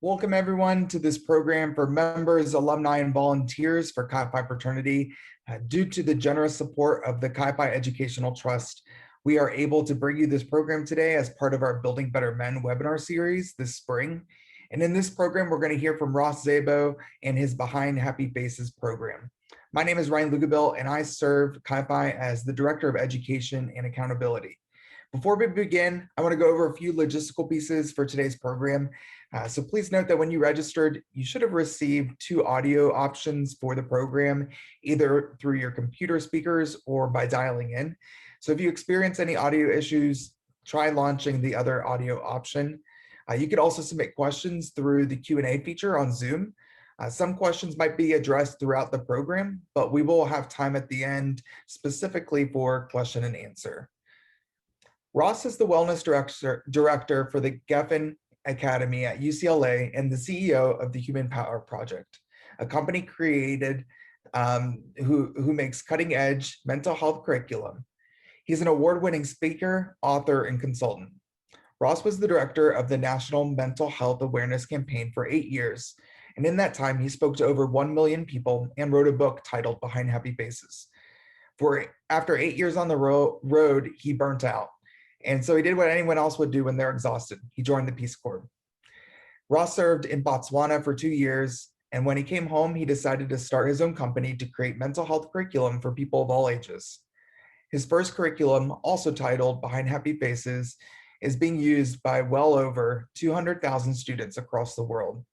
Welcome everyone to this program for members, alumni, and volunteers for Chi Phi Fraternity. Due to the generous support of the Chi Phi Educational Trust, we are able to bring you this program today as part of our Building Better Men webinar series this spring. And in this program, we're going to hear from Ross Zabo and his Behind Happy Faces program. My name is Ryan Lugabill, and I serve Chi Phi as the Director of Education and Accountability. Before we begin, I want to go over a few logistical pieces for today's program. So please note that when you registered, you should have received 2 audio options for the program, either through your computer speakers or by dialing in. So if you experience any audio issues, try launching the other audio option. You could also submit questions through the Q&A feature on Zoom. Some questions might be addressed throughout the program, but we will have time at the end specifically for question and answer. Ross is the wellness director for the Geffen Academy at UCLA and the CEO of the Human Power Project, a company created who makes cutting edge mental health curriculum. He's an award-winning speaker, author, and consultant. Ross was the director of the National Mental Health Awareness Campaign for 8 years. And in that time, he spoke to over 1 million people and wrote a book titled Behind Happy Faces. After 8 years on the road, he burnt out. And so he did what anyone else would do when they're exhausted. He joined the Peace Corps. Ross served in Botswana for 2 years, and when he came home, he decided to start his own company to create mental health curriculum for people of all ages. His first curriculum, also titled Behind Happy Faces, is being used by well over 200,000 students across the world.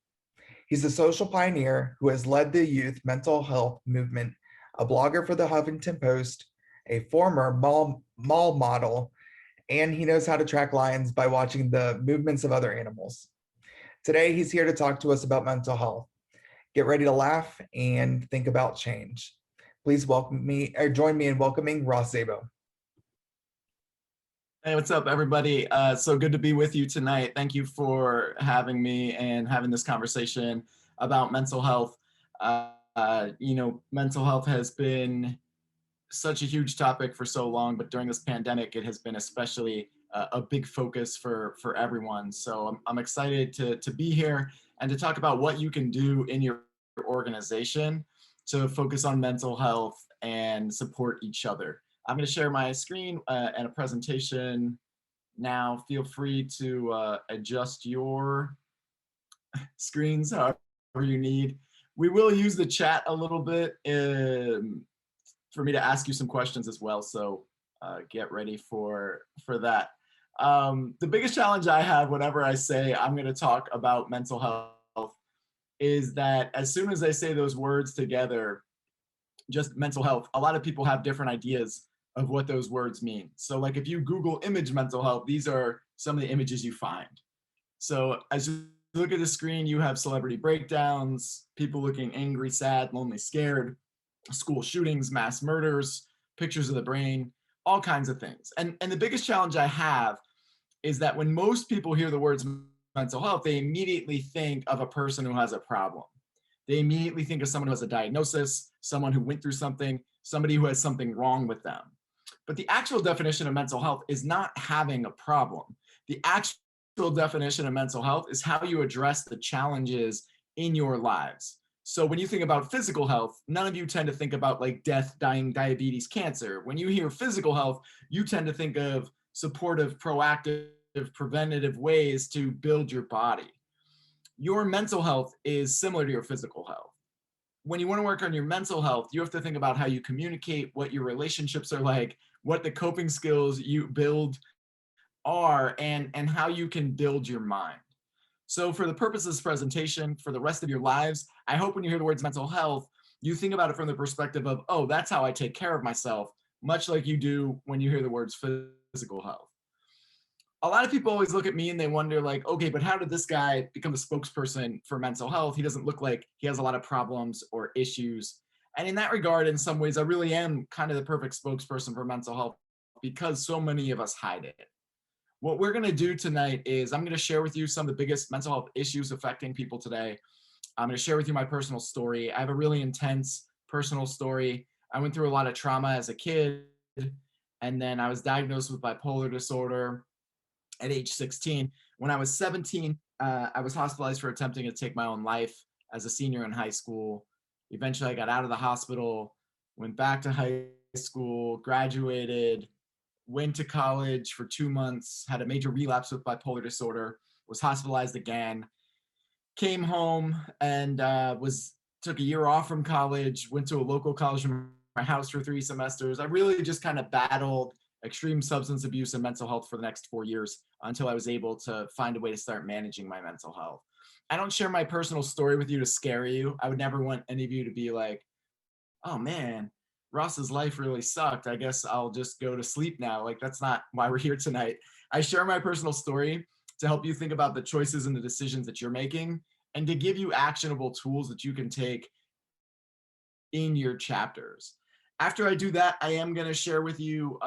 He's a social pioneer who has led the youth mental health movement, a blogger for the Huffington Post, a former mall model, and he knows how to track lions by watching the movements of other animals. Today, he's here to talk to us about mental health. Get ready to laugh and think about change. Please join me in welcoming Ross Zabo. Hey, what's up, everybody? So good to be with you tonight. Thank you for having me and having this conversation about mental health. Mental health has been such a huge topic for so long, but during this pandemic, it has been especially a big focus for everyone. So I'm excited to be here and to talk about what you can do in your organization to focus on mental health and support each other. I'm going to share my screen and a presentation now. Feel free to adjust your screens however you need. We will use the chat a little bit for me to ask you some questions as well, so get ready for that. The biggest challenge I have whenever I say I'm going to talk about mental health is that as soon as I say those words together, just mental health, a lot of people have different ideas of what those words mean. So like if you Google image mental health, these are some of the images you find. So as you look at the screen, you have celebrity breakdowns, people looking angry, sad, lonely, scared, school shootings, mass murders, pictures of the brain, all kinds of things. And the biggest challenge I have is that when most people hear the words mental health, they immediately think of a person who has a problem. They immediately think of someone who has a diagnosis, someone who went through something, somebody who has something wrong with them. But the actual definition of mental health is not having a problem. The actual definition of mental health is how you address the challenges in your lives. So when you think about physical health, none of you tend to think about like death, dying, diabetes, cancer. When you hear physical health, you tend to think of supportive, proactive, preventative ways to build your body. Your mental health is similar to your physical health. When you want to work on your mental health, you have to think about how you communicate, what your relationships are like, what the coping skills you build are, and how you can build your mind. So for the purpose of this presentation, for the rest of your lives, I hope when you hear the words mental health, you think about it from the perspective of, oh, that's how I take care of myself, much like you do when you hear the words physical health. A lot of people always look at me and they wonder like, okay, but how did this guy become a spokesperson for mental health? He doesn't look like he has a lot of problems or issues. And in that regard, in some ways, I really am kind of the perfect spokesperson for mental health because so many of us hide it. What we're going to do tonight is I'm going to share with you some of the biggest mental health issues affecting people today. I'm going to share with you my personal story. I have a really intense personal story. I went through a lot of trauma as a kid, and then I was diagnosed with bipolar disorder. at age 16. When I was 17, I was hospitalized for attempting to take my own life as a senior in high school. Eventually, I got out of the hospital, went back to high school, graduated, went to college for 2 months, had a major relapse with bipolar disorder, was hospitalized again, came home and was took a year off from college, went to a local college from my house for 3 semesters. I really just kind of battled extreme substance abuse and mental health for the next 4 years until I was able to find a way to start managing my mental health. I don't share my personal story with you to scare you. I would never want any of you to be like, oh man, Ross's life really sucked. I guess I'll just go to sleep now. Like, that's not why we're here tonight. I share my personal story to help you think about the choices and the decisions that you're making and to give you actionable tools that you can take in your chapters. After I do that, I am going to share with you,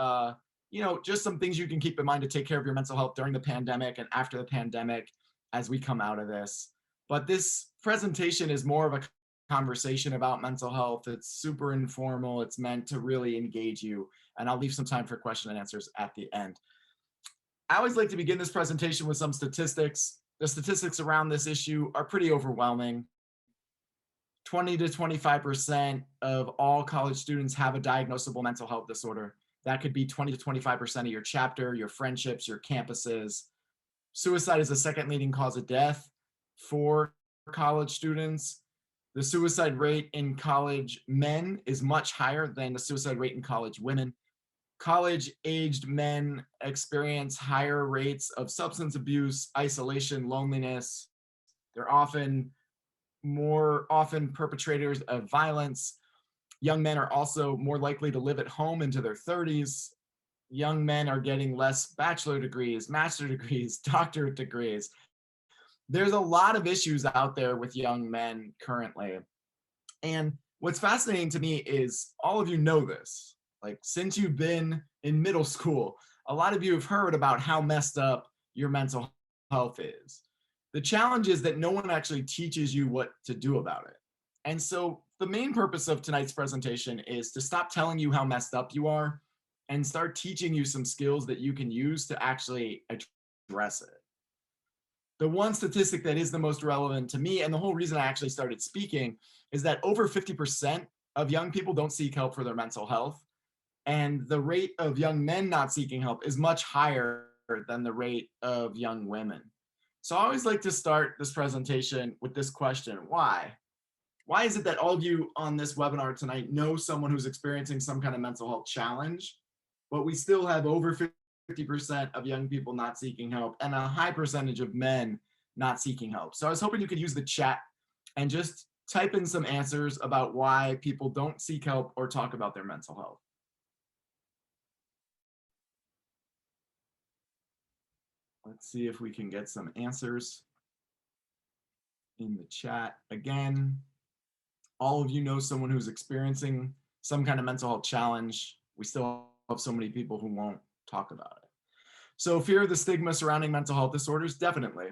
just some things you can keep in mind to take care of your mental health during the pandemic and after the pandemic as we come out of this. But this presentation is more of a conversation about mental health. It's super informal. It's meant to really engage you. And I'll leave some time for question and answers at the end. I always like to begin this presentation with some statistics. The statistics around this issue are pretty overwhelming. 20 to 25% of all college students have a diagnosable mental health disorder. That could be 20 to 25% of your chapter, your friendships, your campuses. Suicide is the second leading cause of death for college students. The suicide rate in college men is much higher than the suicide rate in college women. College-aged men experience higher rates of substance abuse, isolation, loneliness. They're more often perpetrators of violence. Young men are also more likely to live at home into their 30s. Young men are getting less bachelor degrees, master degrees, doctorate degrees. There's a lot of issues out there with young men currently. And what's fascinating to me is all of you know this. Like, since you've been in middle school, a lot of you have heard about how messed up your mental health is. The challenge is that no one actually teaches you what to do about it. And so the main purpose of tonight's presentation is to stop telling you how messed up you are and start teaching you some skills that you can use to actually address it. The one statistic that is the most relevant to me, and the whole reason I actually started speaking, is that over 50% of young people don't seek help for their mental health. And the rate of young men not seeking help is much higher than the rate of young women. So I always like to start this presentation with this question: why? Why is it that all of you on this webinar tonight know someone who's experiencing some kind of mental health challenge, but we still have over 50% of young people not seeking help and a high percentage of men not seeking help? So I was hoping you could use the chat and just type in some answers about why people don't seek help or talk about their mental health. Let's see if we can get some answers in the chat. Again, all of you know someone who's experiencing some kind of mental health challenge. We still have so many people who won't talk about it. So fear of the stigma surrounding mental health disorders, definitely.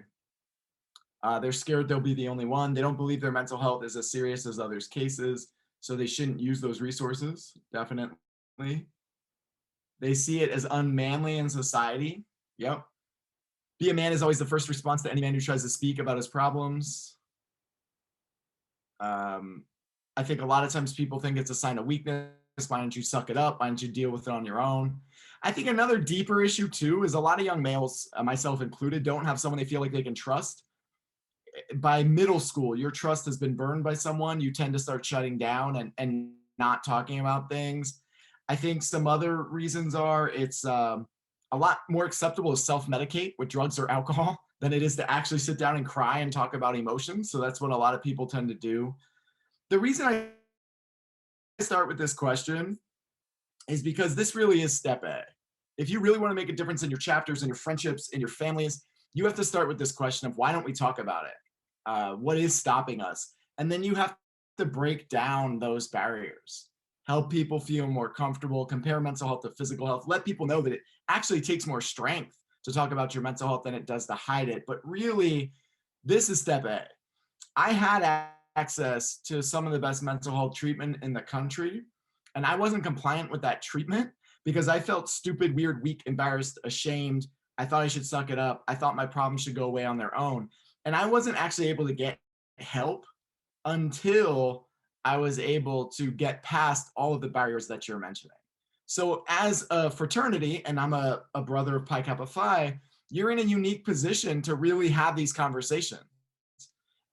They're scared they'll be the only one. They don't believe their mental health is as serious as others' cases, so they shouldn't use those resources, definitely. They see it as unmanly in society. Yep. Be a man is always the first response to any man who tries to speak about his problems. I think a lot of times people think it's a sign of weakness. Why don't you suck it up? Why don't you deal with it on your own? I think another deeper issue too is a lot of young males, myself included, don't have someone they feel like they can trust. By middle school, your trust has been burned by someone. You tend to start shutting down and not talking about things. I think some other reasons are it's a lot more acceptable to self-medicate with drugs or alcohol than it is to actually sit down and cry and talk about emotions. So that's what a lot of people tend to do. The reason I start with this question is because this really is step A. If you really want to make a difference in your chapters, in your friendships, in your families, you have to start with this question of why don't we talk about it? What is stopping us? And then you have to break down those barriers, help people feel more comfortable, compare mental health to physical health, let people know that it actually takes more strength to talk about your mental health than it does to hide it. But really, this is step A. I had access to some of the best mental health treatment in the country, and I wasn't compliant with that treatment because I felt stupid, weird, weak, embarrassed, ashamed, I thought I should suck it up. I thought my problems should go away on their own. And I wasn't actually able to get help until I was able to get past all of the barriers that you're mentioning. So as a fraternity, and I'm a brother of Pi Kappa Phi, you're in a unique position to really have these conversations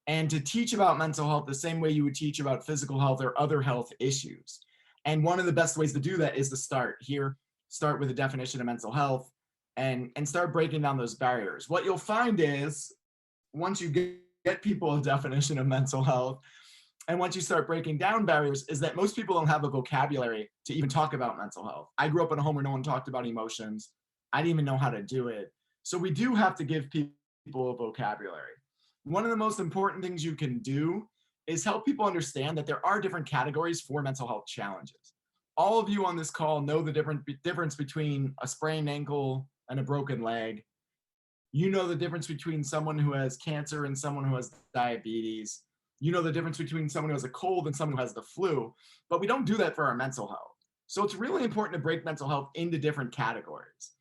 and to teach about mental health the same way you would teach about physical health or other health issues. And one of the best ways to do that is to start here, start with a definition of mental health, and start breaking down those barriers. What you'll find is once you get people a definition of mental health, and once you start breaking down barriers, is that most people don't have a vocabulary to even talk about mental health. I grew up in a home where no one talked about emotions. I didn't even know how to do it. So we do have to give people a vocabulary. One of the most important things you can do is help people understand that there are different categories for mental health challenges. All of you on this call know the difference between a sprained ankle and a broken leg. You know the difference between someone who has cancer and someone who has diabetes. You know the difference between someone who has a cold and someone who has the flu, but we don't do that for our mental health. So it's really important to break mental health into different categories.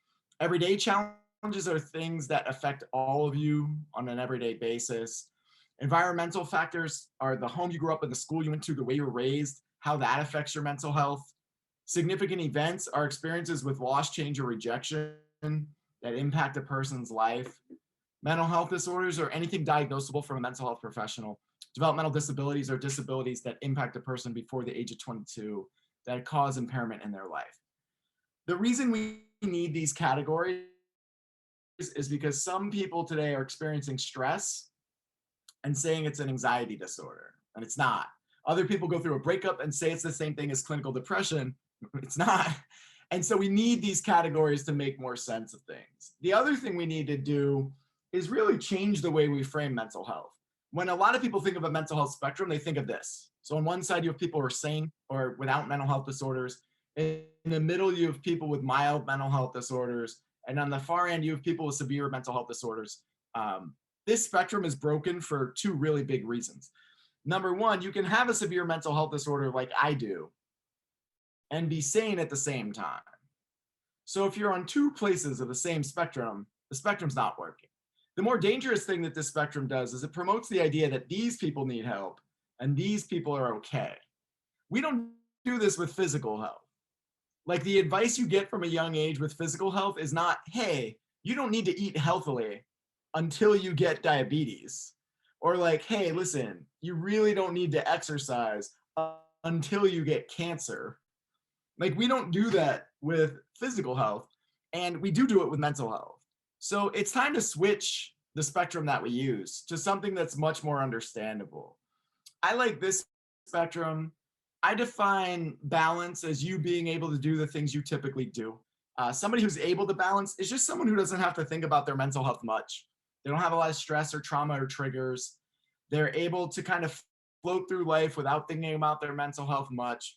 Everyday challenges are things that affect all of you on an everyday basis. Environmental factors are the home you grew up in, the school you went to, the way you were raised, how that affects your mental health. Significant events are experiences with loss, change, or rejection that impact a person's life. Mental health disorders are anything diagnosable from a mental health professional. Developmental disabilities are disabilities that impact a person before the age of 22 that cause impairment in their life. The reason we need these categories is because some people today are experiencing stress and saying it's an anxiety disorder, and it's not. Other people go through a breakup and say it's the same thing as clinical depression. It's not. And so we need these categories to make more sense of things. The other thing we need to do is really change the way we frame mental health. When a lot of people think of a mental health spectrum, they think of this. So on one side, you have people who are sane or without mental health disorders. In the middle, you have people with mild mental health disorders. And on the far end, you have people with severe mental health disorders. This spectrum is broken for two really big reasons. Number one, you can have a severe mental health disorder like I do and be sane at the same time. So if you're on two places of the same spectrum, the spectrum's not working. The more dangerous thing that this spectrum does is it promotes the idea that these people need help and these people are okay. We don't do this with physical health. Like the advice you get from a young age with physical health is not, hey, you don't need to eat healthily until you get diabetes. Or like, hey, listen, you really don't need to exercise until you get cancer. Like we don't do that with physical health, and we do it with mental health. So it's time to switch the spectrum that we use to something that's much more understandable. I like this spectrum. I define balance as you being able to do the things you typically do. Somebody who's able to balance is just someone who doesn't have to think about their mental health much. They don't have a lot of stress or trauma or triggers. They're able to kind of float through life without thinking about their mental health much.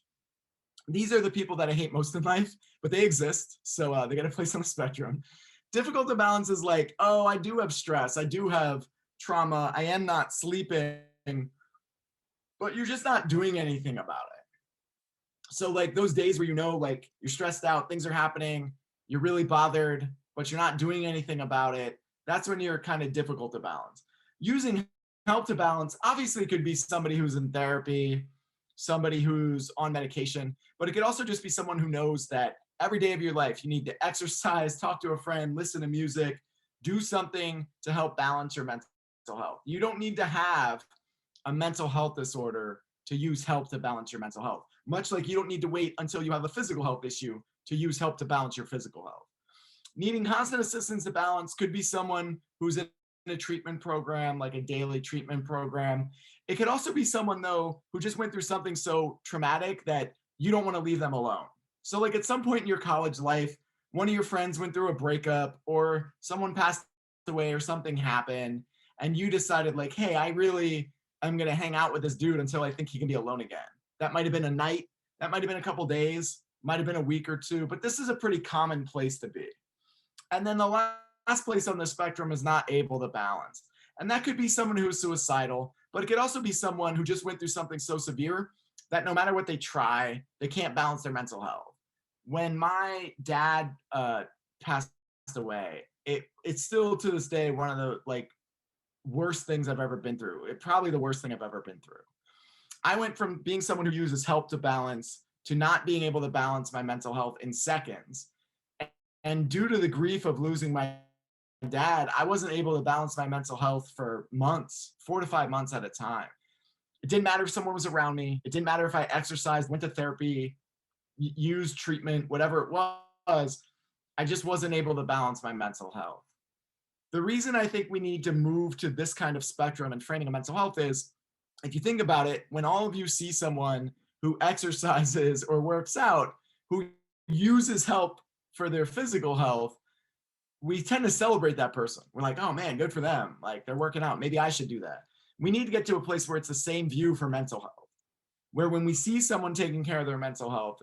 These are the people that I hate most in life, but they exist. So they get a place on the spectrum. Difficult to balance is like, oh, I do have stress. I do have trauma. I am not sleeping, but you're just not doing anything about it. So like those days where you know, like you're stressed out, things are happening, you're really bothered, but you're not doing anything about it. That's when you're kind of difficult to balance. Using help to balance obviously could be somebody who's in therapy, somebody who's on medication, but it could also just be someone who knows that every day of your life you need to exercise, talk to a friend, listen to music, do something to help balance your mental health. You don't need to have a mental health disorder to use help to balance your mental health. Much like you don't need to wait until you have a physical health issue to use help to balance your physical health. Needing constant assistance to balance could be someone who's in a treatment program, like a daily treatment program. It could also be someone though who just went through something so traumatic that you don't want to leave them alone. So like at some point in your college life, one of your friends went through a breakup or someone passed away or something happened and you decided like, hey, I really am going to hang out with this dude until I think he can be alone again. That might have been a night, that might have been a couple days, might have been a week or two, but this is a pretty common place to be. And then the last place on the spectrum is not able to balance. And that could be someone who's suicidal, but it could also be someone who just went through something so severe that no matter what they try, they can't balance their mental health. When my dad passed away, it's still to this day one of the like worst things I've ever been through. Probably the worst thing I've ever been through. I went from being someone who uses help to balance to not being able to balance my mental health in seconds. And due to the grief of losing my dad, I wasn't able to balance my mental health for months, 4 to 5 months at a time. It didn't matter if someone was around me. It didn't matter if I exercised, went to therapy, used treatment, whatever it was. I just wasn't able to balance my mental health. The reason I think we need to move to this kind of spectrum and framing of mental health is, if you think about it, when all of you see someone who exercises or works out, who uses help for their physical health, we tend to celebrate that person. We're like, oh man, good for them. Like they're working out. Maybe I should do that. We need to get to a place where it's the same view for mental health, where when we see someone taking care of their mental health,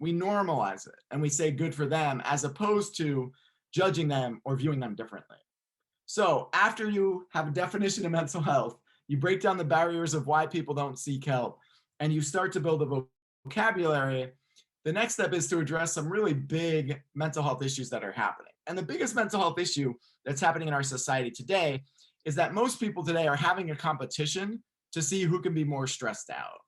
we normalize it and we say good for them, as opposed to judging them or viewing them differently. So after you have a definition of mental health, you break down the barriers of why people don't seek help, and you start to build a vocabulary. The next step is to address some really big mental health issues that are happening. And the biggest mental health issue that's happening in our society today is that most people today are having a competition to see who can be more stressed out.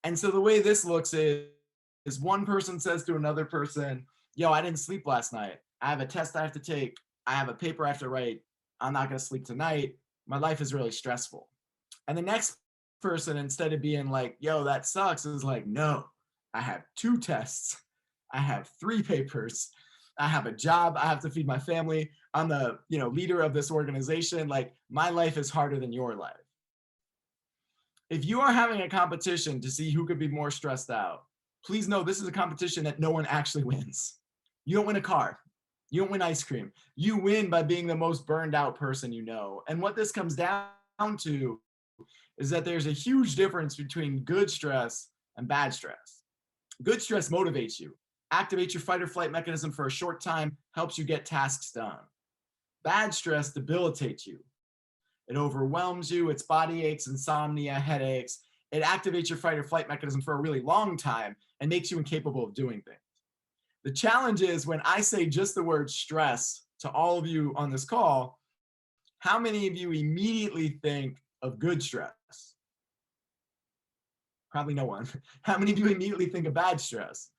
And so the way this looks is one person says to another person, yo, I didn't sleep last night. I have a test I have to take. I have a paper I have to write. I'm not going to sleep tonight. My life is really stressful. And the next person, instead of being like, yo, that sucks, is like, no, I have 2 tests. I have 3 papers. I have a job. I have to feed my family. I'm the, leader of this organization. Like, my life is harder than your life. If you are having a competition to see who could be more stressed out, please know this is a competition that no one actually wins. You don't win a car. You don't win ice cream. You win by being the most burned out person you know. And what this comes down to is that there's a huge difference between good stress and bad stress. Good stress motivates you, activates your fight or flight mechanism for a short time, helps you get tasks done. Bad stress debilitates you. It overwhelms you. It's body aches, insomnia, headaches. It activates your fight or flight mechanism for a really long time and makes you incapable of doing things. The challenge is, when I say just the word stress to all of you on this call, how many of you immediately think of good stress? Probably no one. How many of you immediately think of bad stress?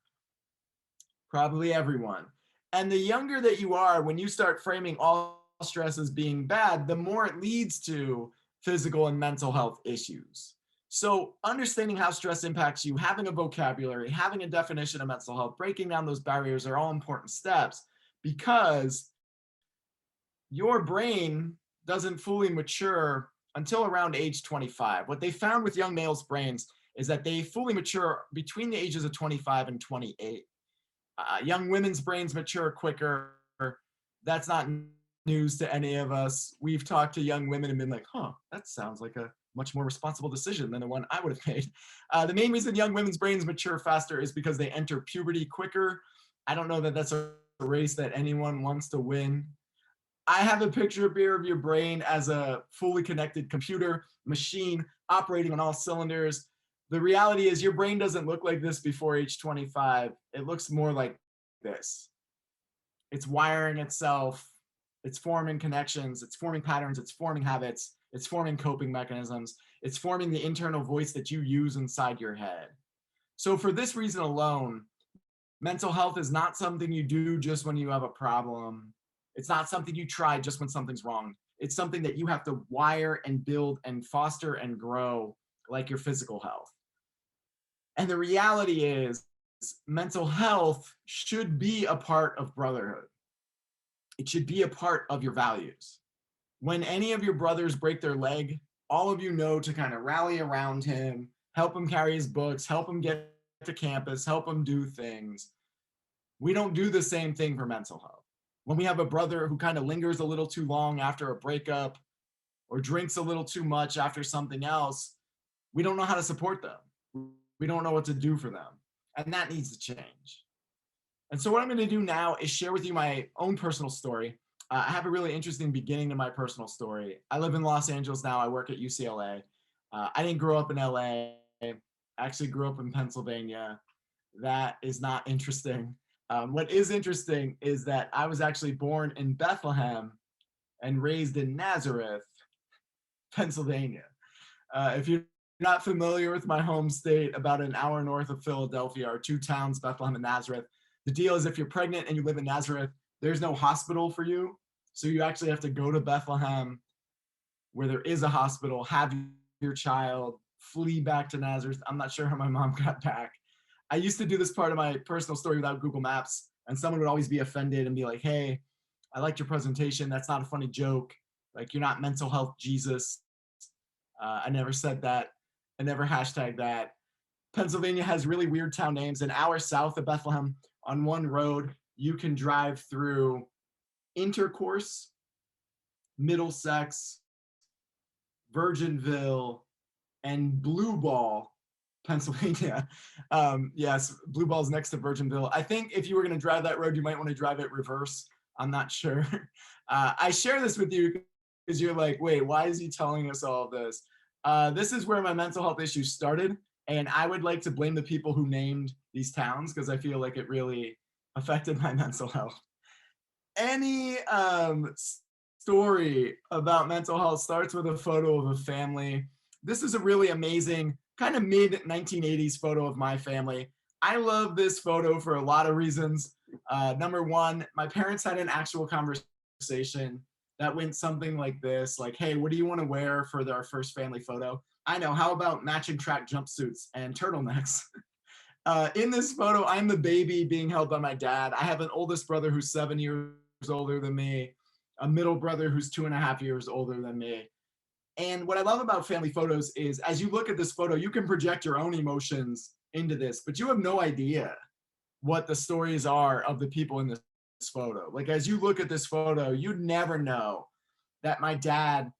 Probably everyone. And the younger that you are, when you start framing all stress as being bad, the more it leads to physical and mental health issues. So understanding how stress impacts you, having a vocabulary, having a definition of mental health, breaking down those barriers are all important steps, because your brain doesn't fully mature until around age 25. What they found with young males' brains is that they fully mature between the ages of 25 and 28. Young women's brains mature quicker. That's not news to any of us. We've talked to young women and been like, that sounds like a much more responsible decision than the one I would have made. The main reason young women's brains mature faster is because they enter puberty quicker. I don't know that that's a race that anyone wants to win. I have a picture here of your brain as a fully connected computer machine operating on all cylinders. The reality is your brain doesn't look like this before age 25. It looks more like this. It's wiring itself. It's forming connections. It's forming patterns. It's forming habits. It's forming coping mechanisms. It's forming the internal voice that you use inside your head. So for this reason alone, mental health is not something you do just when you have a problem. It's not something you try just when something's wrong. It's something that you have to wire and build and foster and grow, like your physical health. And the reality is, mental health should be a part of brotherhood. It should be a part of your values. When any of your brothers break their leg, all of you know to kind of rally around him, help him carry his books, help him get to campus, help him do things. We don't do the same thing for mental health. When we have a brother who kind of lingers a little too long after a breakup or drinks a little too much after something else, we don't know how to support them. We don't know what to do for them. And that needs to change. And so what I'm going to do now is share with you my own personal story. I have a really interesting beginning to my personal story. I live in Los Angeles now. I work at UCLA. I didn't grow up in LA. I actually grew up in Pennsylvania. That is not interesting. What is interesting is that I was actually born in Bethlehem and raised in Nazareth, Pennsylvania. If you're not familiar with my home state, about an hour north of Philadelphia are two towns, Bethlehem and Nazareth. The deal is if you're pregnant and you live in Nazareth, there's no hospital for you. So you actually have to go to Bethlehem where there is a hospital, have your child, flee back to Nazareth. I'm not sure how my mom got back. I used to do this part of my personal story without Google Maps, and someone would always be offended and be like, hey, I liked your presentation. That's not a funny joke. Like, you're not mental health Jesus. I never said that. I never hashtagged that. Pennsylvania has really weird town names. An hour south of Bethlehem, on one road, you can drive through Intercourse, Middlesex, Virginville, and Blue Ball, Pennsylvania. Yes, Blue Ball's next to Virginville. I think if you were going to drive that road, you might want to drive it reverse. I'm not sure. I share this with you because you're like, wait, why is he telling us all of this? This is where my mental health issues started. And I would like to blame the people who named these towns because I feel like it really affected my mental health. Any story about mental health starts with a photo of a family. This is a really amazing kind of mid 1980s photo of my family. I love this photo for a lot of reasons. Number one, my parents had an actual conversation that went something like this, like, hey, what do you want to wear for our first family photo? I know, how about matching track jumpsuits and turtlenecks? In this photo, I'm the baby being held by my dad. I have an oldest brother who's 7 years older than me, a middle brother who's 2.5 years older than me. And what I love about family photos is as you look at this photo, you can project your own emotions into this, but you have no idea what the stories are of the people in this photo. Like, as you look at this photo, you'd never know that my dad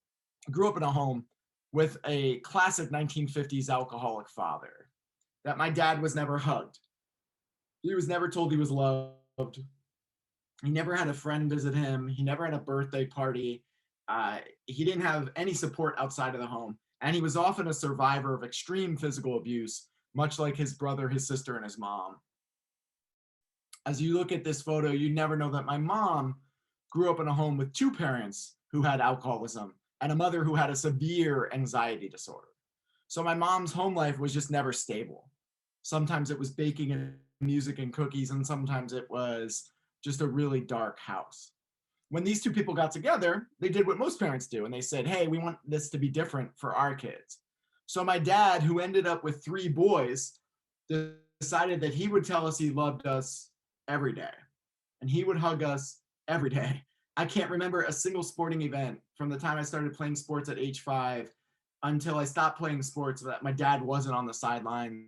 grew up in a home with a classic 1950s alcoholic father, that my dad was never hugged. He was never told he was loved. He never had a friend visit him. He never had a birthday party. He didn't have any support outside of the home. And he was often a survivor of extreme physical abuse, much like his brother, his sister, and his mom. As you look at this photo, you never know that my mom grew up in a home with two parents who had alcoholism and a mother who had a severe anxiety disorder. So my mom's home life was just never stable. Sometimes it was baking and music and cookies, and sometimes it was just a really dark house. When these two people got together, they did what most parents do, and they said, hey, we want this to be different for our kids. So my dad, who ended up with 3 boys, decided that he would tell us he loved us every day, and he would hug us every day. I can't remember a single sporting event from the time I started playing sports at age 5 until I stopped playing sports that my dad wasn't on the sidelines.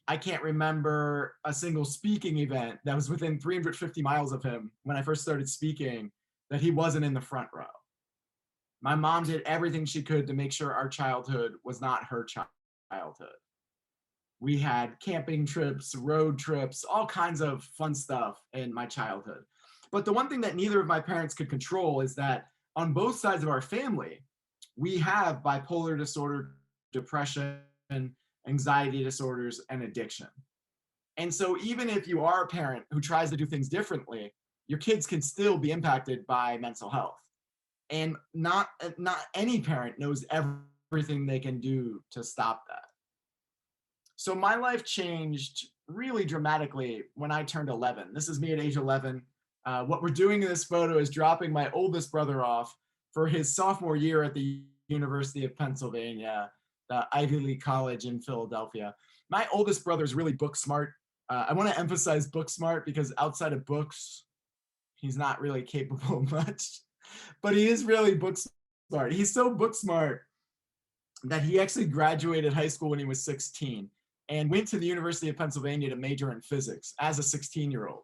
I can't remember a single speaking event that was within 350 miles of him when I first started speaking that he wasn't in the front row. My mom did everything she could to make sure our childhood was not her childhood. We had camping trips, road trips, all kinds of fun stuff in my childhood. But the one thing that neither of my parents could control is that on both sides of our family, we have bipolar disorder, depression, anxiety disorders, and addiction. And so even if you are a parent who tries to do things differently, your kids can still be impacted by mental health. And not any parent knows everything they can do to stop that. So my life changed really dramatically when I turned 11. This is me at age 11. What we're doing in this photo is dropping my oldest brother off for his sophomore year at the University of Pennsylvania, the Ivy League college in Philadelphia. My oldest brother is really book smart. I want to emphasize book smart because outside of books, he's not really capable of much, but he is really book smart. He's so book smart that he actually graduated high school when he was 16 and went to the University of Pennsylvania to major in physics as a 16-year-old.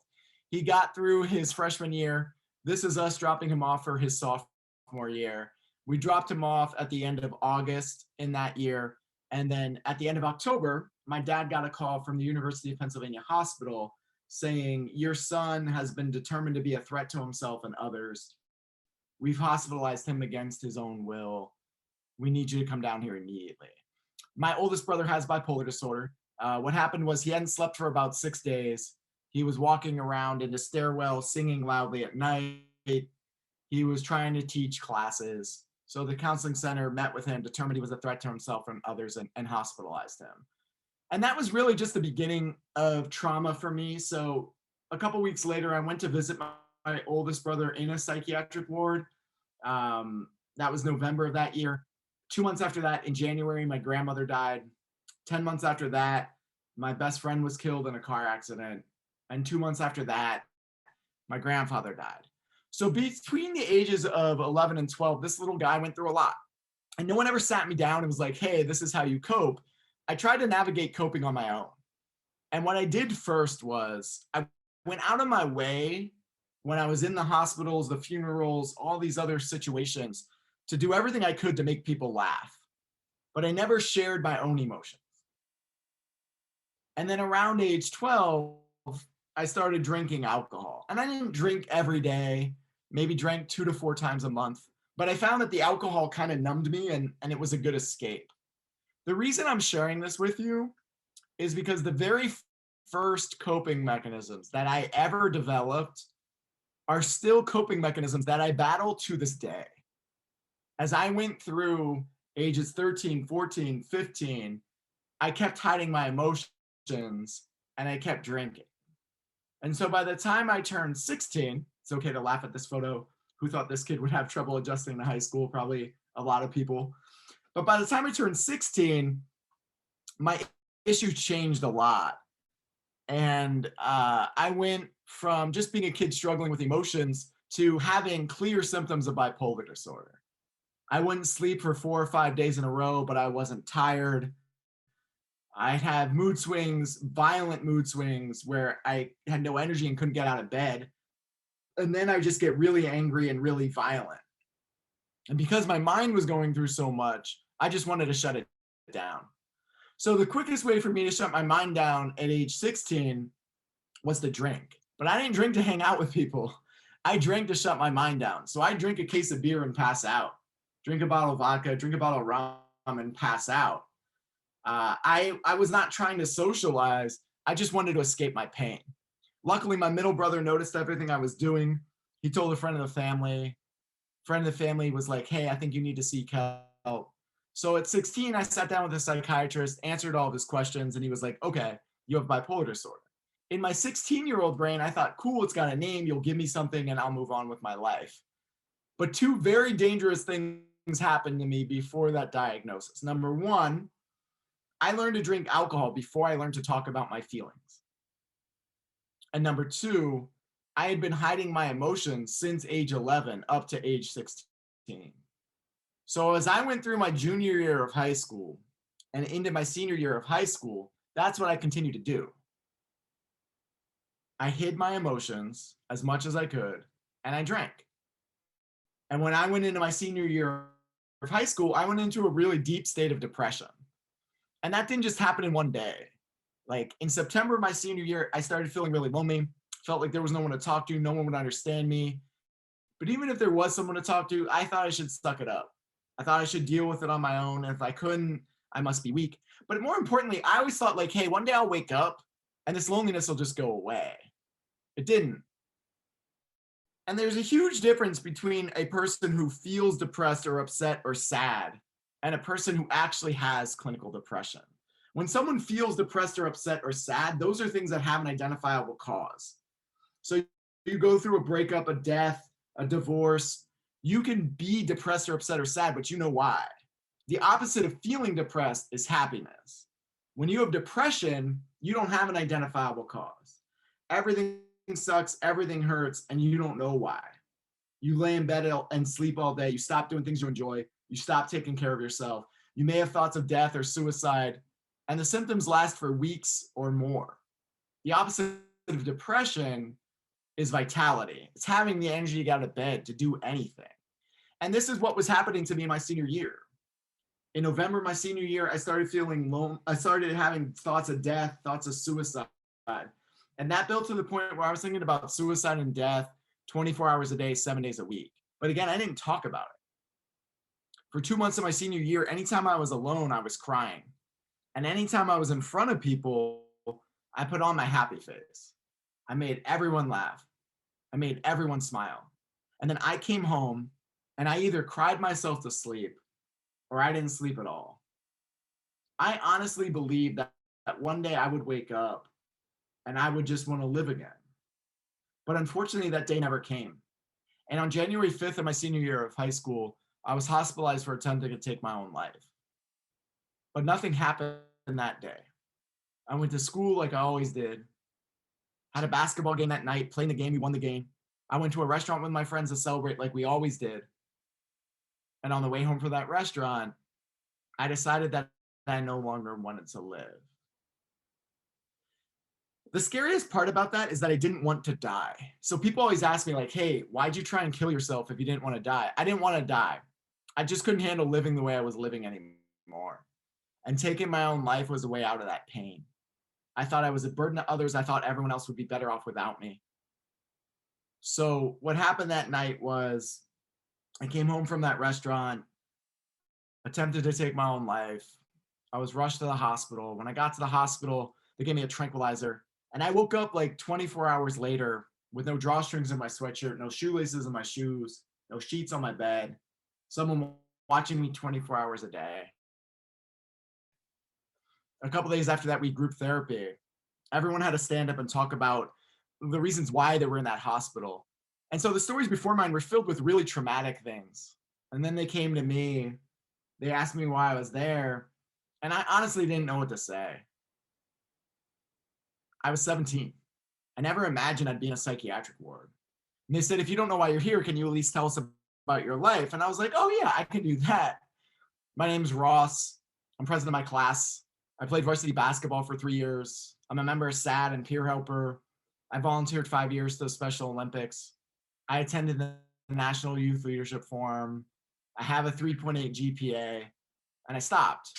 He got through his freshman year. This is us dropping him off for his sophomore year. We dropped him off at the end of August in that year. And then at the end of October, my dad got a call from the University of Pennsylvania Hospital saying, your son has been determined to be a threat to himself and others. We've hospitalized him against his own will. We need you to come down here immediately. My oldest brother has bipolar disorder. What happened was he hadn't slept for about 6 days. He was walking around in the stairwell singing loudly at night. He was trying to teach classes. So the counseling center met with him, determined he was a threat to himself and others, and hospitalized him. And that was really just the beginning of trauma for me. So a couple weeks later, I went to visit my oldest brother in a psychiatric ward. That was November of that year. 2 months after that, in January, my grandmother died. 10 months after that, my best friend was killed in a car accident. And 2 months after that, my grandfather died. So between the ages of 11 and 12, this little guy went through a lot. And no one ever sat me down and was like, hey, this is how you cope. I tried to navigate coping on my own. And what I did first was I went out of my way when I was in the hospitals, the funerals, all these other situations to do everything I could to make people laugh. But I never shared my own emotions. And then around age 12, I started drinking alcohol. And I didn't drink every day, maybe drank 2 to 4 times a month. But I found that the alcohol kind of numbed me and it was a good escape. The reason I'm sharing this with you is because the very first coping mechanisms that I ever developed are still coping mechanisms that I battle to this day. As I went through ages 13, 14, 15, I kept hiding my emotions and I kept drinking. And so by the time I turned 16, it's okay to laugh at this photo. Who thought this kid would have trouble adjusting to high school? Probably a lot of people. But by the time I turned 16, my issue changed a lot. And I went from just being a kid struggling with emotions to having clear symptoms of bipolar disorder. I wouldn't sleep for 4 or 5 days in a row, but I wasn't tired. I'd have mood swings, violent mood swings, where I had no energy and couldn't get out of bed. And then I would just get really angry and really violent. And because my mind was going through so much, I just wanted to shut it down. So the quickest way for me to shut my mind down at age 16 was to drink. But I didn't drink to hang out with people. I drank to shut my mind down. So I drink a case of beer and pass out. Drink a bottle of vodka, drink a bottle of rum and pass out. I was not trying to socialize. I just wanted to escape my pain. Luckily, my middle brother noticed everything I was doing. He told a friend of the family. Friend of the family was like, hey, I think you need to seek help. So at 16, I sat down with a psychiatrist, answered all of his questions, and he was like, okay, you have bipolar disorder. In my 16-year-old brain, I thought, cool, it's got a name, you'll give me something and I'll move on with my life. But 2 very dangerous things happened to me before that diagnosis. Number 1, I learned to drink alcohol before I learned to talk about my feelings. And number 2, I had been hiding my emotions since age 11 up to age 16. So as I went through my junior year of high school and into my senior year of high school, that's what I continued to do. I hid my emotions as much as I could, and I drank. And when I went into my senior year of high school, I went into a really deep state of depression. And that didn't just happen in one day. Like in September of my senior year, I started feeling really lonely, felt like there was no one to talk to, no one would understand me. But even if there was someone to talk to, I thought I should suck it up. I thought I should deal with it on my own. And if I couldn't, I must be weak. But more importantly, I always thought like, hey, one day I'll wake up and this loneliness will just go away. It didn't. And there's a huge difference between a person who feels depressed or upset or sad and a person who actually has clinical depression. When someone feels depressed or upset or sad, those are things that have an identifiable cause. So you go through a breakup, a death, a divorce, you can be depressed or upset or sad, but you know why. The opposite of feeling depressed is happiness. When you have depression, you don't have an identifiable cause. Everything sucks, everything hurts, and you don't know why. You lay in bed and sleep all day. You stop doing things you enjoy. You stop taking care of yourself. You may have thoughts of death or suicide, and the symptoms last for weeks or more. The opposite of depression is vitality. It's having the energy to get out of bed to do anything. And this is what was happening to me in my senior year. In November of my senior year, I started feeling alone. I started having thoughts of death, thoughts of suicide. And that built to the point where I was thinking about suicide and death 24 hours a day, 7 days a week. But again, I didn't talk about it. For 2 months of my senior year, anytime I was alone, I was crying. And anytime I was in front of people, I put on my happy face. I made everyone laugh. I made everyone smile. And then I came home and I either cried myself to sleep or I didn't sleep at all. I honestly believed that one day I would wake up and I would just want to live again. But unfortunately, that day never came. And on January 5th of my senior year of high school, I was hospitalized for attempting to take my own life. But nothing happened that day. I went to school like I always did, had a basketball game that night, playing the game, we won the game. I went to a restaurant with my friends to celebrate like we always did. And on the way home from that restaurant, I decided that I no longer wanted to live. The scariest part about that is that I didn't want to die. So people always ask me like, hey, why'd you try and kill yourself if you didn't want to die? I didn't want to die. I just couldn't handle living the way I was living anymore. And taking my own life was a way out of that pain. I thought I was a burden to others. I thought everyone else would be better off without me. So what happened that night was I came home from that restaurant, attempted to take my own life. I was rushed to the hospital. When I got to the hospital, they gave me a tranquilizer. And I woke up like 24 hours later with no drawstrings in my sweatshirt, no shoelaces in my shoes, no sheets on my bed, someone watching me 24 hours a day. A couple days after that, we group therapy. Everyone had to stand up and talk about the reasons why they were in that hospital. And so the stories before mine were filled with really traumatic things. And then they came to me, they asked me why I was there, and I honestly didn't know what to say. I was 17. I never imagined I'd be in a psychiatric ward. And they said, if you don't know why you're here, can you at least tell us about your life? And I was like, oh yeah, I can do that. My name's Ross. I'm president of my class. I played varsity basketball for 3 years. I'm a member of SAD and peer helper. I volunteered 5 years to the Special Olympics. I attended the National Youth Leadership Forum. I have a 3.8 GPA, and I stopped.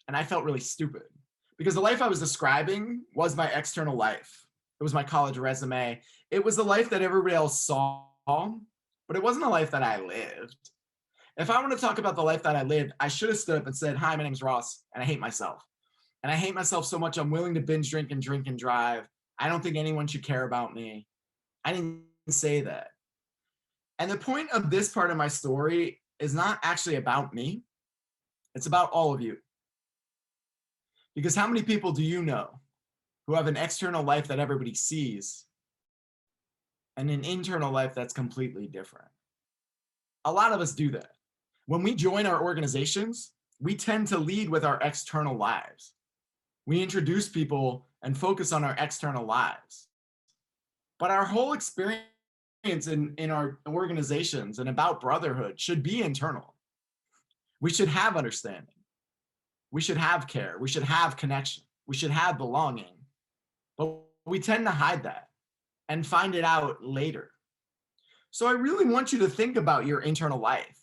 And I felt really stupid because the life I was describing was my external life. It was my college resume. It was the life that everybody else saw, but it wasn't a life that I lived. If I want to talk about the life that I lived, I should have stood up and said, hi, my name's Ross, and I hate myself. And I hate myself so much, I'm willing to binge drink and drive. I don't think anyone should care about me. I didn't say that. And the point of this part of my story is not actually about me. It's about all of you. Because how many people do you know who have an external life that everybody sees and an internal life that's completely different? A lot of us do that. When we join our organizations, we tend to lead with our external lives. We introduce people and focus on our external lives. But our whole experience in our organizations and about brotherhood should be internal. We should have understanding. We should have care. We should have connection. We should have belonging. But we tend to hide that and find it out later. So I really want you to think about your internal life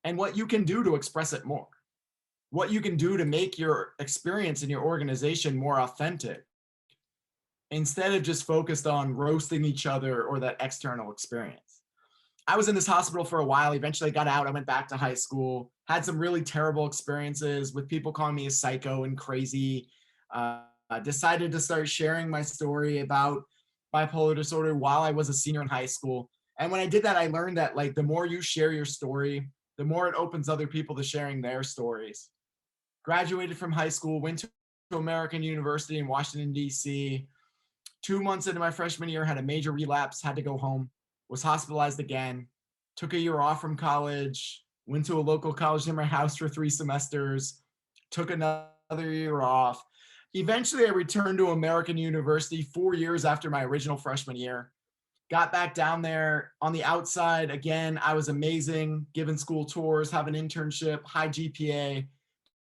and what you can do to express it more. What you can do to make your experience in your organization more authentic instead of just focused on roasting each other or that external experience. I was in this hospital for a while. Eventually I got out. I went back to high school, had some really terrible experiences with people calling me a psycho and crazy. Decided to start sharing my story about bipolar disorder while I was a senior in high school. And when I did that, I learned that like the more you share your story, the more it opens other people to sharing their stories. Graduated from high school, went to American University in Washington, D.C. 2 months into my freshman year, had a major relapse, had to go home, was hospitalized again, took a year off from college, went to a local college near my house for 3 semesters, took another year off. Eventually, I returned to American University 4 years after my original freshman year. Got back down there on the outside. Again, I was amazing, giving school tours, having an internship, high GPA.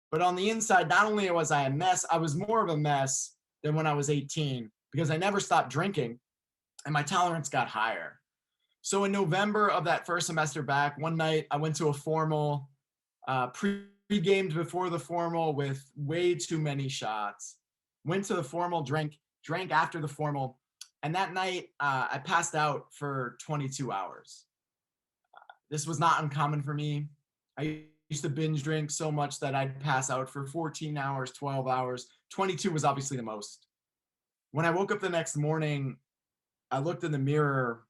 But on the inside, not only was I a mess, I was more of a mess than when I was 18 because I never stopped drinking and my tolerance got higher. So in November of that first semester back, one night I went to a formal, pre-gamed before the formal with way too many shots. Went to the formal, drank after the formal. And that night I passed out for 22 hours. This was not uncommon for me. I used to binge drink so much that I'd pass out for 14 hours, 12 hours. 22 was obviously the most. When I woke up the next morning, I looked in the mirror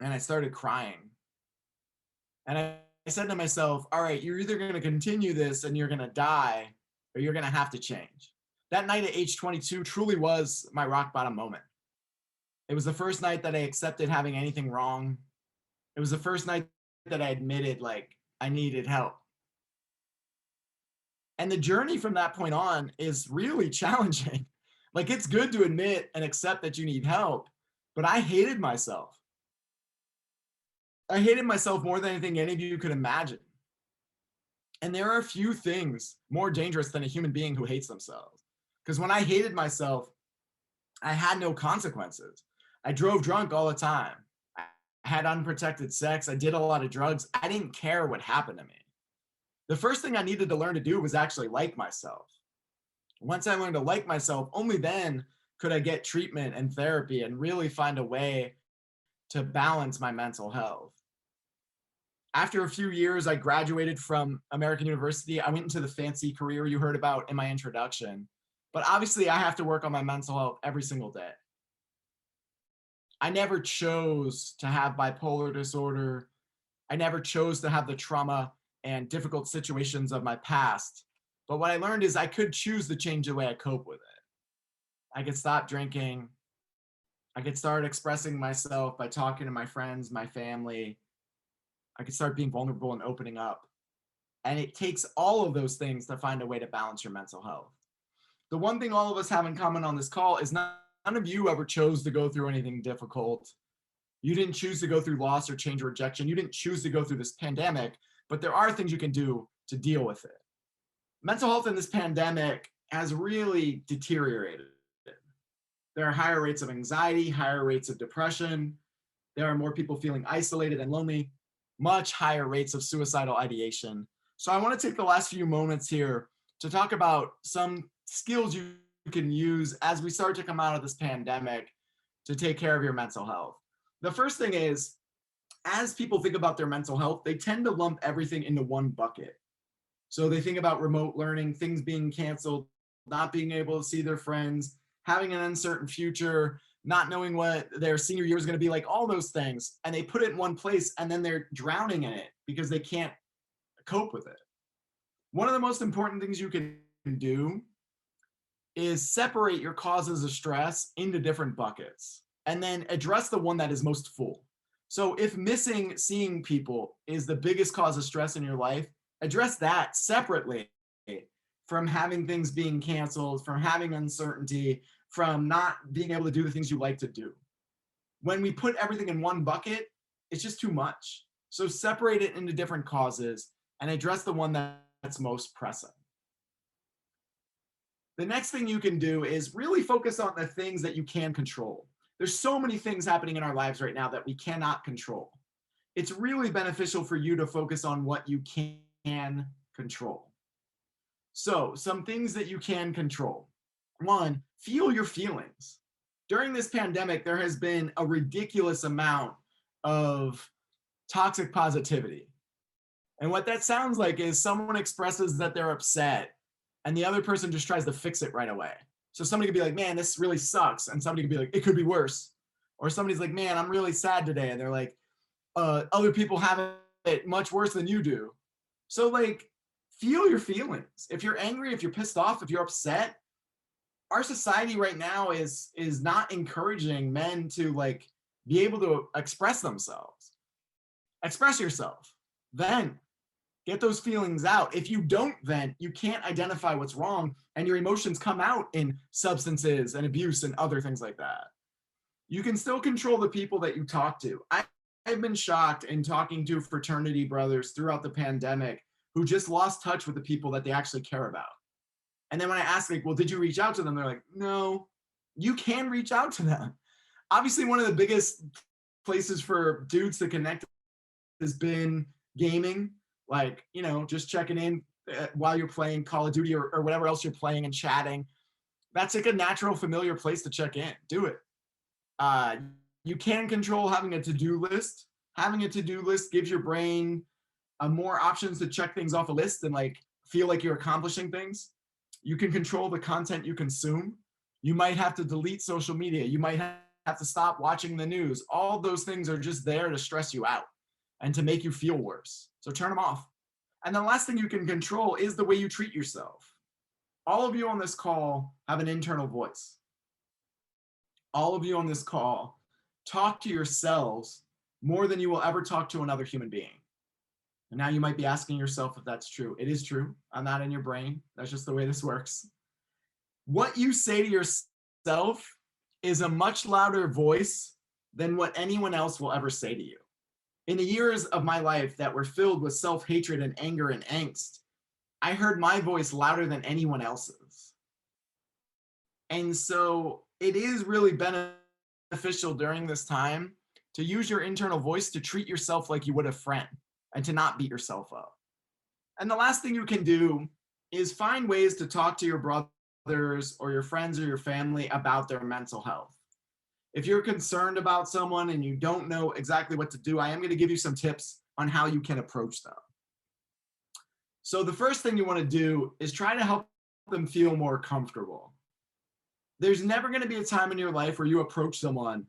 and I started crying. And I said to myself, all right, you're either going to continue this and you're going to die, or you're going to have to change. That night at age 22 truly was my rock bottom moment. It was the first night that I accepted having anything wrong. It was the first night that I admitted like I needed help. And the journey from that point on is really challenging. Like, it's good to admit and accept that you need help, but I hated myself. I hated myself more than anything any of you could imagine. And there are few things more dangerous than a human being who hates themselves. Because when I hated myself, I had no consequences. I drove drunk all the time. I had unprotected sex. I did a lot of drugs. I didn't care what happened to me. The first thing I needed to learn to do was actually like myself. Once I learned to like myself, only then could I get treatment and therapy and really find a way to balance my mental health. After a few years, I graduated from American University. I went into the fancy career you heard about in my introduction. But obviously, I have to work on my mental health every single day. I never chose to have bipolar disorder. I never chose to have the trauma and difficult situations of my past. But what I learned is I could choose to change the way I cope with it. I could stop drinking. I could start expressing myself by talking to my friends, my family. I could start being vulnerable and opening up. And it takes all of those things to find a way to balance your mental health. The one thing all of us have in common on this call is none of you ever chose to go through anything difficult. You didn't choose to go through loss or change or rejection. You didn't choose to go through this pandemic, but there are things you can do to deal with it. Mental health in this pandemic has really deteriorated. There are higher rates of anxiety, higher rates of depression. There are more people feeling isolated and lonely, much higher rates of suicidal ideation. So I want to take the last few moments here to talk about some skills you can use as we start to come out of this pandemic to take care of your mental health. The first thing is, as people think about their mental health, they tend to lump everything into one bucket. So they think about remote learning, things being canceled, not being able to see their friends, having an uncertain future, not knowing what their senior year is going to be like, all those things. And they put it in one place and then they're drowning in it because they can't cope with it. One of the most important things you can do is separate your causes of stress into different buckets and then address the one that is most full. So if missing seeing people is the biggest cause of stress in your life, address that separately from having things being canceled, from having uncertainty, from not being able to do the things you like to do. When we put everything in one bucket, it's just too much. So separate it into different causes and address the one that's most pressing. The next thing you can do is really focus on the things that you can control. There's so many things happening in our lives right now that we cannot control. It's really beneficial for you to focus on what you can control. So, some things that you can control. One, feel your feelings. During this pandemic, there has been a ridiculous amount of toxic positivity. And what that sounds like is someone expresses that they're upset and the other person just tries to fix it right away. So somebody could be like, man, this really sucks. And somebody could be like, it could be worse. Or somebody's like, man, I'm really sad today. And they're like, other people have it much worse than you do. So like, feel your feelings. If you're angry, if you're pissed off, if you're upset, our society right now is not encouraging men to like be able to express themselves. Express yourself. Vent. Get those feelings out. If you don't vent, you can't identify what's wrong, and your emotions come out in substances and abuse and other things like that. You can still control the people that you talk to. I've been shocked in talking to fraternity brothers throughout the pandemic who just lost touch with the people that they actually care about. And then when I ask, like, well, did you reach out to them? They're like, no. You can reach out to them. Obviously, one of the biggest places for dudes to connect has been gaming. Like, you know, just checking in while you're playing Call of Duty or whatever else you're playing and chatting. That's like a natural, familiar place to check in. Do it. You can control having a to-do list. Having a to-do list gives your brain more options to check things off a list and like feel like you're accomplishing things. You can control the content you consume. You might have to delete social media. You might have have to stop watching the news. All those things are just there to stress you out and to make you feel worse. So turn them off. And the last thing you can control is the way you treat yourself. All of you on this call have an internal voice. All of you on this call talk to yourselves more than you will ever talk to another human being. And now you might be asking yourself if that's true. It is true. I'm not in your brain. That's just the way this works. What you say to yourself is a much louder voice than what anyone else will ever say to you. In the years of my life that were filled with self-hatred and anger and angst, I heard my voice louder than anyone else's. And so it is really beneficial during this time to use your internal voice to treat yourself like you would a friend and to not beat yourself up. And the last thing you can do is find ways to talk to your brothers or your friends or your family about their mental health. If you're concerned about someone and you don't know exactly what to do, I am going to give you some tips on how you can approach them. So the first thing you want to do is try to help them feel more comfortable. There's never going to be a time in your life where you approach someone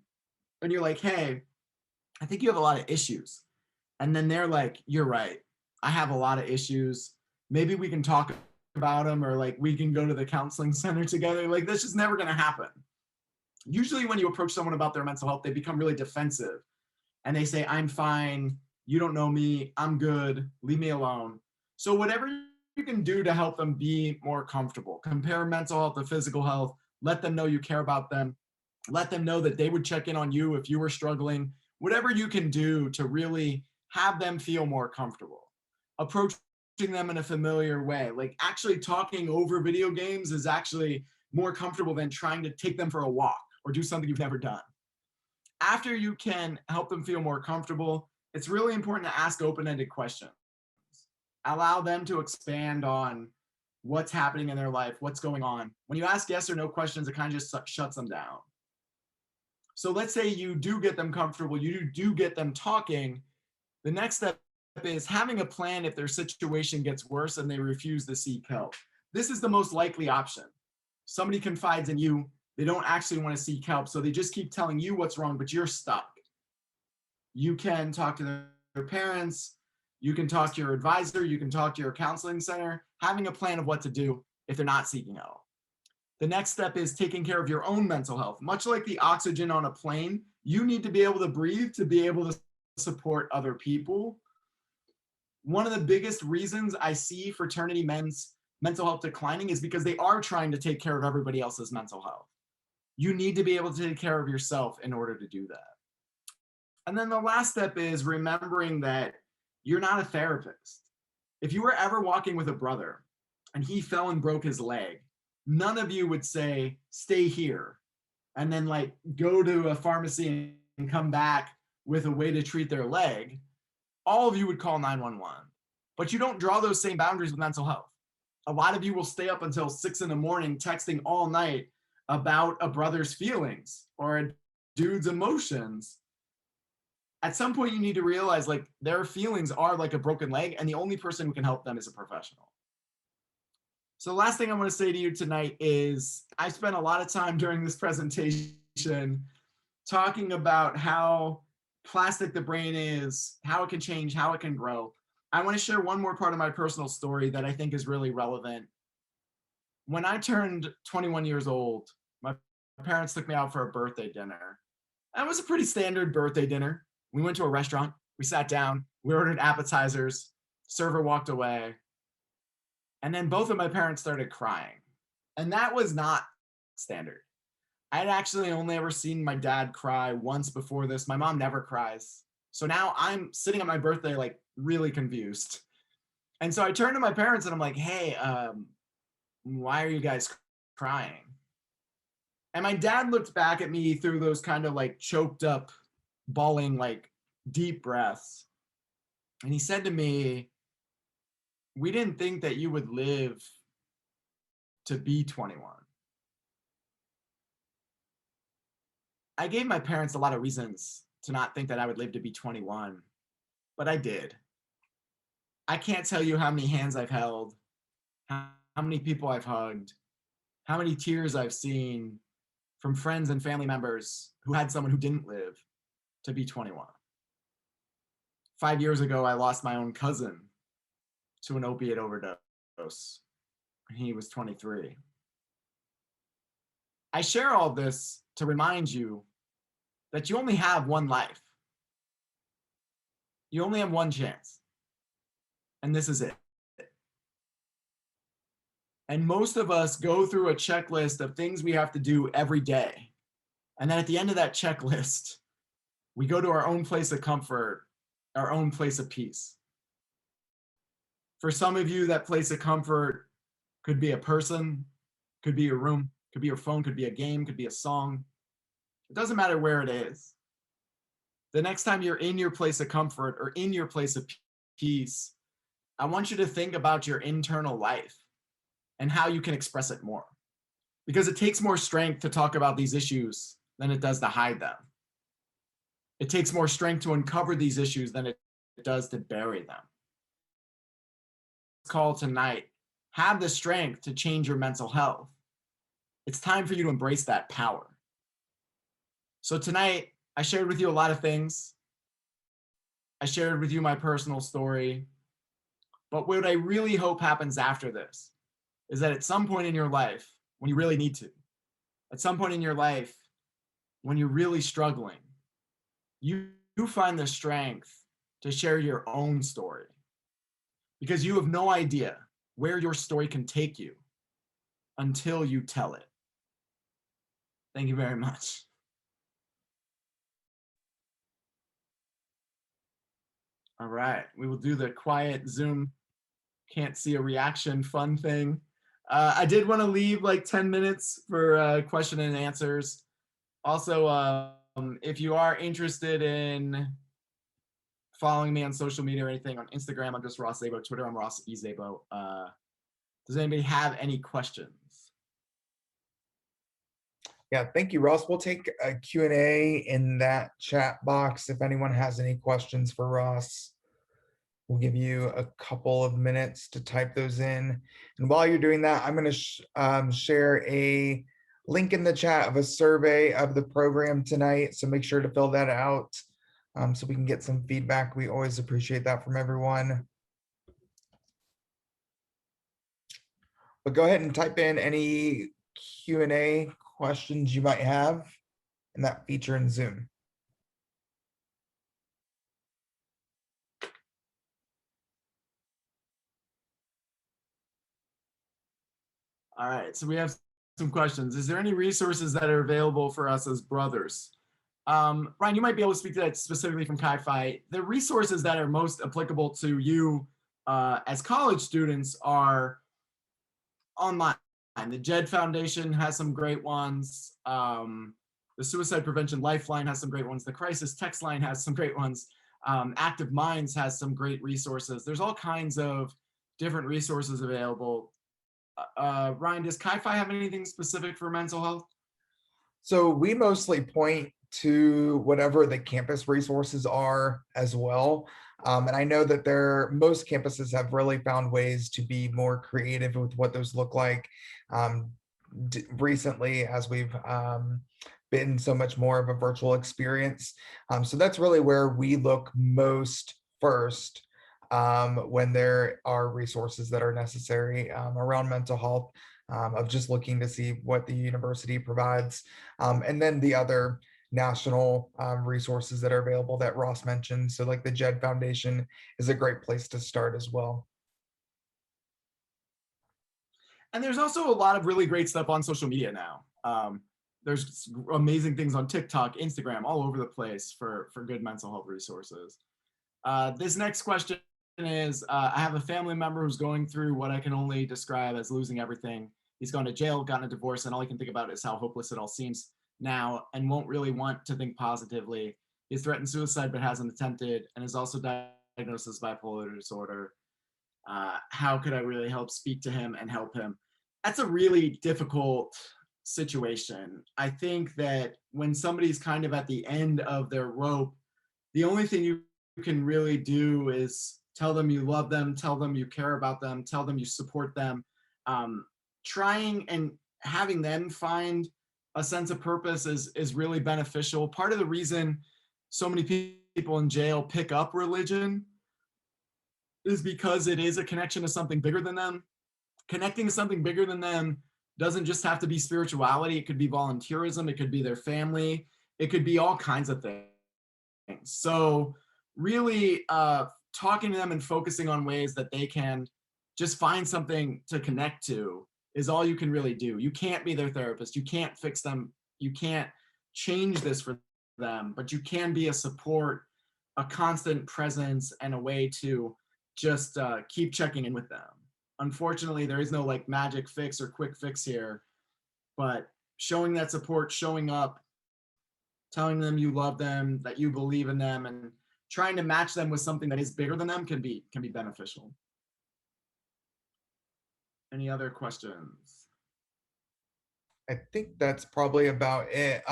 and you're like, hey, I think you have a lot of issues. And then they're like, you're right. I have a lot of issues. Maybe we can talk about them, or like we can go to the counseling center together. Like, that's just never going to happen. Usually when you approach someone about their mental health, they become really defensive and they say, I'm fine. You don't know me. I'm good. Leave me alone. So whatever you can do to help them be more comfortable, compare mental health to physical health, let them know you care about them, let them know that they would check in on you if you were struggling, whatever you can do to really have them feel more comfortable. Approaching them in a familiar way, like actually talking over video games is actually more comfortable than trying to take them for a walk or do something you've never done. After you can help them feel more comfortable, it's really important to ask open-ended questions. Allow them to expand on what's happening in their life, what's going on. When you ask yes or no questions, it kind of just shuts them down. So let's say you do get them comfortable, you do get them talking. The next step is having a plan if their situation gets worse and they refuse to seek help. This is the most likely option. Somebody confides in you, they don't actually want to seek help, so they just keep telling you what's wrong, but you're stuck. You can talk to their parents, you can talk to your advisor, you can talk to your counseling center, having a plan of what to do if they're not seeking help. The next step is taking care of your own mental health. Much like the oxygen on a plane, you need to be able to breathe to be able to support other people. One of the biggest reasons I see fraternity men's mental health declining is because they are trying to take care of everybody else's mental health. You need to be able to take care of yourself in order to do that. And then the last step is remembering that you're not a therapist. If you were ever walking with a brother and he fell and broke his leg, none of you would say, stay here, and then like go to a pharmacy and come back with a way to treat their leg. All of you would call 911. But you don't draw those same boundaries with mental health. A lot of you will stay up until 6 a.m. texting all night about a brother's feelings or a dude's emotions. At some point, you need to realize like their feelings are like a broken leg, and the only person who can help them is a professional. So the last thing I want to say to you tonight is I spent a lot of time during this presentation talking about how plastic the brain is, how it can change, how it can grow. I want to share one more part of my personal story that I think is really relevant. When I turned 21 years old, my parents took me out for a birthday dinner. That was a pretty standard birthday dinner. We went to a restaurant, we sat down, we ordered appetizers, server walked away. And then both of my parents started crying. And that was not standard. I'd actually only ever seen my dad cry once before this. My mom never cries. So now I'm sitting at my birthday, like really confused. And so I turned to my parents and I'm like, hey, why are you guys crying? And my dad looked back at me through those kind of like choked up, bawling, like deep breaths. And he said to me, we didn't think that you would live to be 21. I gave my parents a lot of reasons to not think that I would live to be 21, but I did. I can't tell you how many hands I've held, how many people I've hugged, how many tears I've seen from friends and family members who had someone who didn't live to be 21. 5 years ago, I lost my own cousin to an opiate overdose. He was 23. I share all this to remind you that you only have one life. You only have one chance. And this is it. And most of us go through a checklist of things we have to do every day. And then at the end of that checklist, we go to our own place of comfort, our own place of peace. For some of you, that place of comfort could be a person, could be your room, could be your phone, could be a game, could be a song. It doesn't matter where it is. The next time you're in your place of comfort or in your place of peace, I want you to think about your internal life and how you can express it more. Because it takes more strength to talk about these issues than it does to hide them. It takes more strength to uncover these issues than it does to bury them. Call tonight, have the strength to change your mental health. It's time for you to embrace that power. So tonight, I shared with you a lot of things. I shared with you my personal story. But what I really hope happens after this is that at some point in your life, when you really need to, at some point in your life, when you're really struggling, you find the strength to share your own story. Because you have no idea where your story can take you until you tell it. Thank you very much. All right, we will do the quiet Zoom, can't see a reaction fun thing. I did want to leave like 10 minutes for question and answers. Also, if you are interested in following me on social media or anything, on Instagram, I'm just Ross Zabo. Twitter, I'm Ross E. Zabo. Does anybody have any questions? Yeah, thank you, Ross. We'll take a Q&A in that chat box. If anyone has any questions for Ross, we'll give you a couple of minutes to type those in. And while you're doing that, I'm going to share a link in the chat of a survey of the program tonight. So make sure to fill that out so we can get some feedback. We always appreciate that from everyone. But go ahead and type in any Q&A questions you might have in that feature in Zoom. All right, so we have some questions. Is there any resources that are available for us as brothers? Ryan, you might be able to speak to that specifically from Chi-Fi. The resources that are most applicable to you as college students are online. The JED Foundation has some great ones. The Suicide Prevention Lifeline has some great ones. The Crisis Text Line has some great ones. Active Minds has some great resources. There's all kinds of different resources available. Ryan, does Chi-Fi have anything specific for mental health? So we mostly point to whatever the campus resources are as well. And I know that most campuses have really found ways to be more creative with what those look like recently, as we've been so much more of a virtual experience. So that's really where we look most first when there are resources that are necessary around mental health, of just looking to see what the university provides. And then the other national resources that are available that Ross mentioned. So like the JED Foundation is a great place to start as well. And there's also a lot of really great stuff on social media now. There's amazing things on TikTok, Instagram, all over the place for good mental health resources. This next question is, I have a family member who's going through what I can only describe as losing everything. He's gone to jail, gotten a divorce, and all he can think about is how hopeless it all seems now and won't really want to think positively. He's threatened suicide but hasn't attempted, and is also diagnosed as bipolar disorder. How could I really help speak to him and help him? That's a really difficult situation. I think that when somebody's kind of at the end of their rope, the only thing you can really do is tell them you love them, tell them you care about them, tell them you support them. Trying and having them find a sense of purpose is really beneficial. Part of the reason so many people in jail pick up religion is because it is a connection to something bigger than them. Connecting to something bigger than them doesn't just have to be spirituality. It could be volunteerism. It could be their family. It could be all kinds of things. So really talking to them and focusing on ways that they can just find something to connect to is all you can really do. You can't be their therapist. You can't fix them. You can't change this for them, but you can be a support, a constant presence, and a way to just keep checking in with them. Unfortunately, there is no like magic fix or quick fix here, but showing that support, showing up, telling them you love them, that you believe in them, and trying to match them with something that is bigger than them can be beneficial. Any other questions? I think that's probably about it.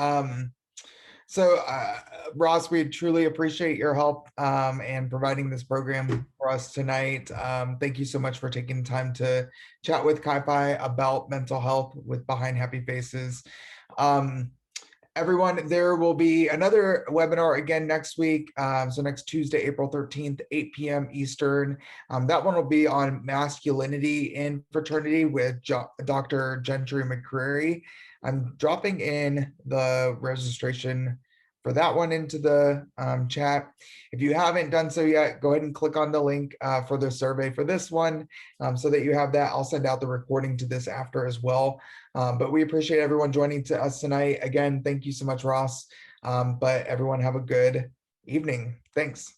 So, Ross, we truly appreciate your help and providing this program for us tonight. Thank you so much for taking time to chat with Kai about mental health with Behind Happy Faces. Everyone, there will be another webinar again next week. So next Tuesday, April 13th, 8 p.m. Eastern. That one will be on masculinity in fraternity with Dr. Gentry McCreary. I'm dropping in the registration for that one into the chat. If you haven't done so yet, go ahead and click on the link for the survey for this one so that you have that. I'll send out the recording to this after as well. But we appreciate everyone joining us tonight. Again, thank you so much, Ross. But everyone have a good evening. Thanks.